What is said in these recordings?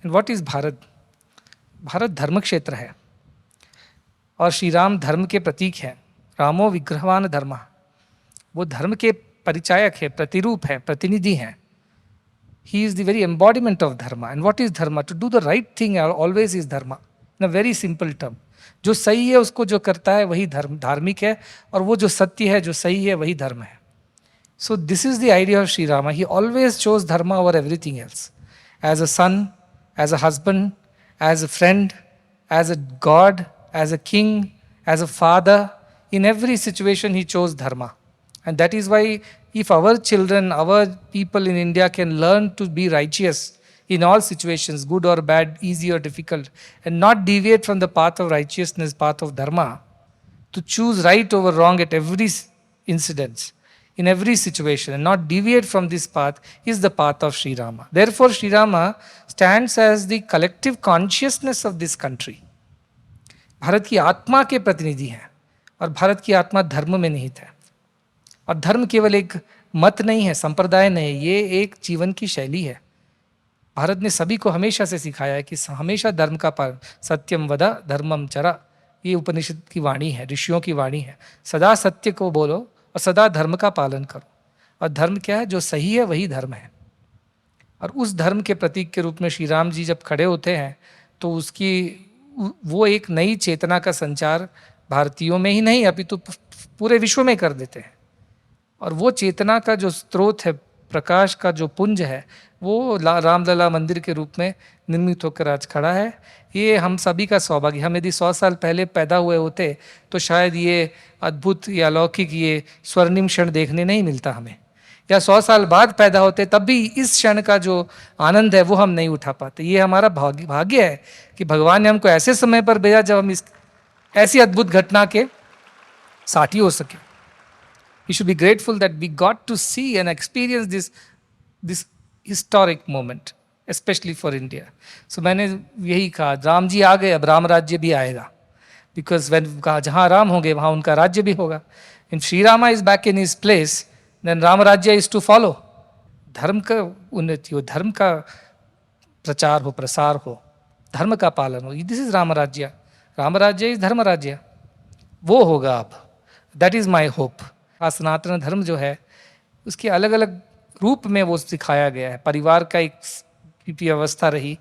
And what is Bharat? Bharat धर्म क्षेत्र है और श्री राम धर्म के प्रतीक हैं। रामो विग्रहवान धर्म, वो धर्म के परिचायक है, प्रतिरूप है, प्रतिनिधि हैं। He is the very embodiment of dharma. And what is dharma? To do the right thing always is dharma, in a very simple term. जो सही है उसको जो करता है वही धर्म धार्मिक है, और वो जो सत्य है, जो सही है, वही धर्म है। So this is the idea of Sri Rama. He always chose dharma over everything else. As a son, as a husband, as a friend, as a god, as a king, as a father, in every situation he chose dharma. And that is why if our children, our people in India can learn to be righteous in all situations, good or bad, easy or difficult, and not deviate from the path of righteousness, path of dharma, to choose right over wrong at every incident, in every situation, and not deviate from this path, is the path of Sri Rama. Therefore, Sri Rama stands as the collective consciousness of this country. Bharat की आत्मा के प्रतिनिधि हैं, और भारत की आत्मा धर्म में निहित है। और धर्म केवल एक मत नहीं है, संप्रदाय नहीं, ये एक जीवन की शैली है। भारत ने सभी को हमेशा से सिखाया है कि हमेशा धर्म का पालन, सत्यम वद धर्मम चरा, ये उपनिषद की वाणी है, ऋषियों की वाणी है। सदा सत्य को बोलो और सदा धर्म का पालन करो। और धर्म क्या है? जो सही है वही धर्म है। और उस धर्म के प्रतीक के रूप में श्री राम जी जब खड़े होते हैं तो उसकी वो एक नई चेतना का संचार भारतीयों में ही नहीं अपितु पूरे विश्व में कर देते हैं। और वो चेतना का जो स्रोत है, प्रकाश का जो पुंज है, वो रामलला मंदिर के रूप में निर्मित होकर आज खड़ा है। ये हम सभी का सौभाग्य। हम यदि 100 साल पहले पैदा हुए होते तो शायद ये अद्भुत या अलौकिक ये स्वर्णिम क्षण देखने नहीं मिलता हमें, या 100 साल बाद पैदा होते तब भी इस क्षण का जो आनंद है वो हम नहीं उठा पाते। ये हमारा भाग्य है कि भगवान ने हमको ऐसे समय पर भेजा जब हम इस ऐसी अद्भुत घटना के साथी हो सके। We should be grateful that we got to see and experience this historic moment, especially for India. So मैंने यही कहा, राम जी आ गए, अब राम राज्य भी आएगा, because when जहाँ राम होंगे वहाँ उनका राज्य भी होगा। If Sri Rama is back in his place, then Ram Rajya is to follow. धर्म का उन्नति हो, धर्म का प्रचार हो, प्रसार हो, धर्म का पालन हो। दिस इज राम राज्य। राम राज्य इज धर्म राज्य, वो होगा अब। That is my hope. Sanatan Dharma जो है उसके अलग अलग रूप में वो सिखाया गया है। परिवार का एक व्यवस्था रही,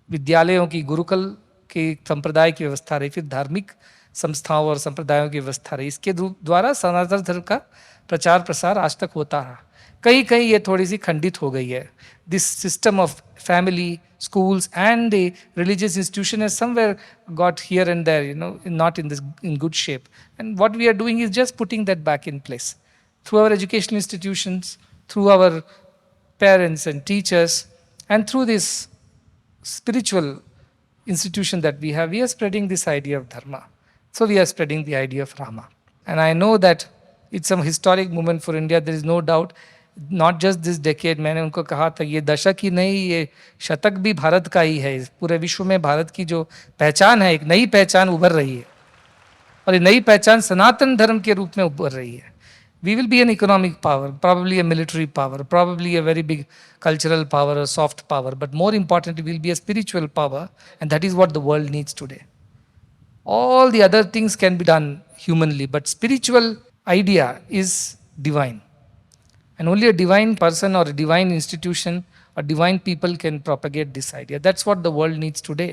विद्यालयों की, गुरुकुल के संप्रदाय की व्यवस्था रही, फिर धार्मिक संस्थाओं और संप्रदायों की व्यवस्था रही। इसके द्वारा सनातन धर्म का प्रचार प्रसार आज तक होता रहा। कहीं कहीं ये थोड़ी सी खंडित हो गई है। This system of family, schools and a religious institution has somewhere got here and there, not in good shape. And what we are doing is just putting that back in place through our educational institutions, through our parents and teachers, and through this spiritual institution that we have. We are spreading this idea of dharma. So we are spreading the idea of Rama. And I know that it's a historic moment for India. There is no doubt. Not just this decade, मैंने उनको कहा था ये दशक ही नहीं, ये शतक भी भारत का ही है। पूरे विश्व में भारत की जो पहचान है, एक नई पहचान उभर रही है, और ये नई पहचान सनातन धर्म के रूप में उभर रही है। We will be an economic power, probably a military power, probably a very big cultural power, a soft power, but more important will be a spiritual power, and that is what the world needs today. All the other things can be done humanly, but spiritual idea is divine. And only a divine person or a divine institution or divine people can propagate this idea. That's what the world needs today.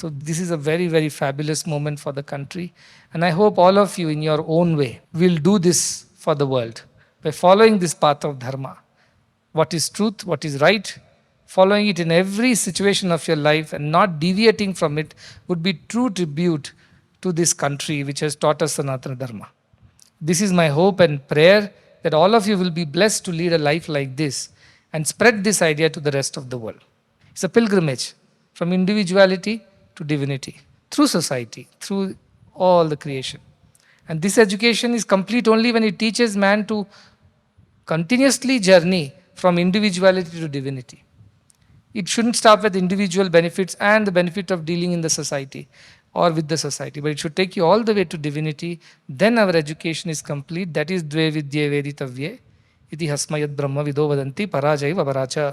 So this is a very, very fabulous moment for the country. And I hope all of you in your own way will do this for the world by following this path of dharma. What is truth, what is right, following it in every situation of your life and not deviating from it would be true tribute to this country which has taught us Sanatana Dharma. This is my hope and prayer, that all of you will be blessed to lead a life like this and spread this idea to the rest of the world. It's a pilgrimage from individuality to divinity, through society, through all the creation. And this education is complete only when it teaches man to continuously journey from individuality to divinity. It shouldn't stop with individual benefits and the benefit of dealing in the society or with the society, but it should take you all the way to divinity. Then our education is complete. That is dve vidye veditavye iti hasmayat brahma vido vadanti parajaiva paracha.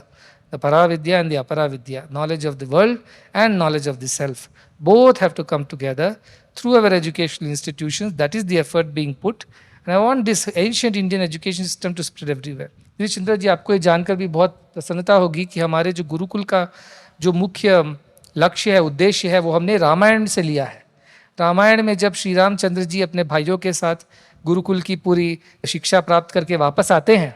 the Paravidya and the Aparavidya, knowledge of the world and knowledge of the self. Both have to come together through our educational institutions. That is the effort being put. And I want this ancient Indian education system to spread everywhere. Chandra ji, आपको ये जानकर भी बहुत प्रसन्नता होगी कि हमारे जो गुरुकुल का जो मुख्य लक्ष्य है, उद्देश्य है, वो हमने रामायण से लिया है। रामायण में जब श्री रामचंद्र जी अपने भाइयों के साथ गुरुकुल की पूरी शिक्षा प्राप्त करके वापस आते हैं,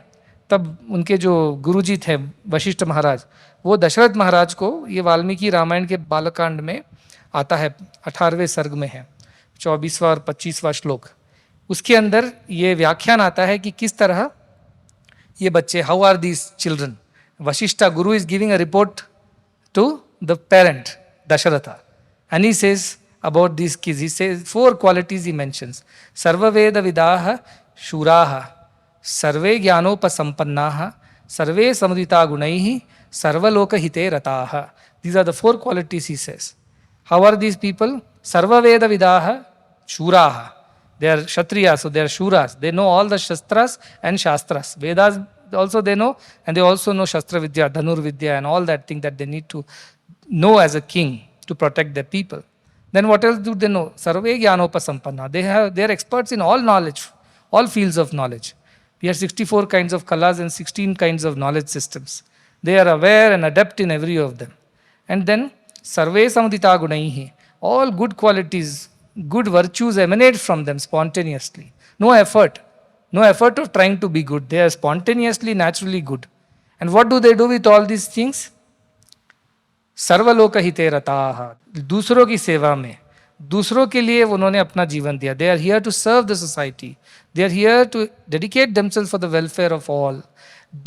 तब उनके जो गुरुजी थे वशिष्ठ महाराज, वो दशरथ महाराज को ये वाल्मीकि रामायण के बालकांड में आता है, 18वें सर्ग में है, 24वां और 25वां श्लोक। उसके अंदर ये व्याख्यान आता है कि किस तरह ये बच्चे, how are these children. Vashishtha guru is giving a report to the parent Dasharatha, and he says about these kids, he says 4 qualities he mentions. Sarva Veda Vidaha Shuraha, Sarve Gyanopasampannaha, Sarve Samudita Gunaihi, Sarva Loka Hite Rataha. These are the 4 qualities he says. How are these people? Sarva Veda Vidaha Shuraha. They are Kshatriyas, so they are Shuras. They know all the Shastras and Shastras. Vedas also they know, and they also know Shastra Vidya, Dhanur Vidya, and all that thing that they need to know as a king to protect their people. Then what else do they know? Sarve Gyanopasampanna. They are experts in all knowledge, all fields of knowledge. We have 64 kinds of kalas and 16 kinds of knowledge systems. They are aware and adept in every of them. And then Sarve Samudita Gunaihi. All good qualities, good virtues emanate from them spontaneously. No effort of trying to be good. They are spontaneously, naturally good. And what do they do with all these things? सर्वलोक हिते रताः, दूसरों की सेवा में, दूसरों के लिए उन्होंने अपना जीवन दिया. They are here to serve the society, they are here to dedicate themselves for the welfare of all.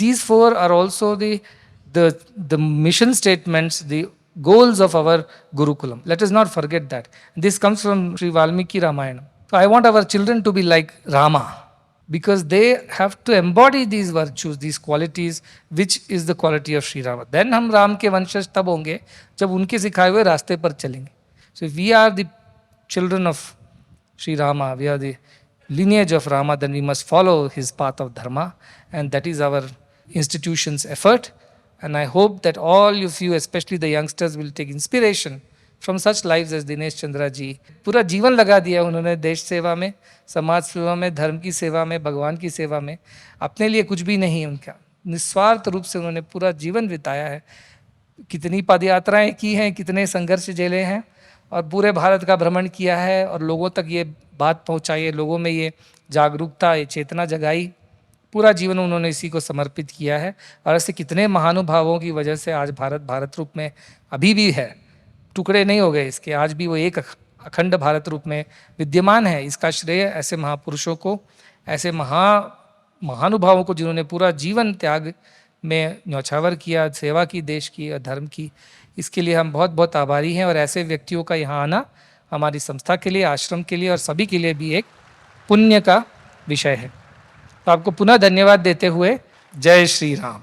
These 4 are also the mission statements, the goals of our Gurukulam. Let us not forget that. This comes from Sri Valmiki Ramayana. So I want our children to be like Rama, because they have to embody these virtues, these qualities, which is the quality of Sri Rama. Then हम राम के वंशज तब होंगे जब उनके सिखाए हुए रास्ते पर चलेंगे. So if we are the children of Sri Rama, we are the lineage of Rama, then we must follow his path of dharma, and that is our institution's effort. And I hope that all of you, especially the youngsters, will take inspiration from such lives as Dinesh Chandra जी. पूरा जीवन लगा दिया उन्होंने देश सेवा में, समाज सेवा में, धर्म की सेवा में, भगवान की सेवा में. अपने लिए कुछ भी नहीं उनका, निस्वार्थ रूप से उन्होंने पूरा जीवन बिताया है. कितनी पद यात्राएं की हैं, कितने संघर्ष झेले हैं, और पूरे भारत का भ्रमण किया है और लोगों तक ये बात पहुंचाई है, लोगों में ये जागरूकता, ये चेतना जगाई. पूरा जीवन उन्होंने इसी को समर्पित किया है. और ऐसे कितने महानुभावों की वजह से आज भारत रूप में अभी भी है, टुकड़े नहीं हो गए इसके, आज भी वो एक अखंड भारत रूप में विद्यमान है. इसका श्रेय ऐसे महापुरुषों को, ऐसे महानुभावों को जिन्होंने पूरा जीवन त्याग में न्यौछावर किया, सेवा की, देश की और धर्म की. इसके लिए हम बहुत बहुत आभारी हैं. और ऐसे व्यक्तियों का यहाँ आना हमारी संस्था के लिए, आश्रम के लिए और सभी के लिए भी एक पुण्य का विषय है. तो आपको पुनः धन्यवाद देते हुए जय श्री राम.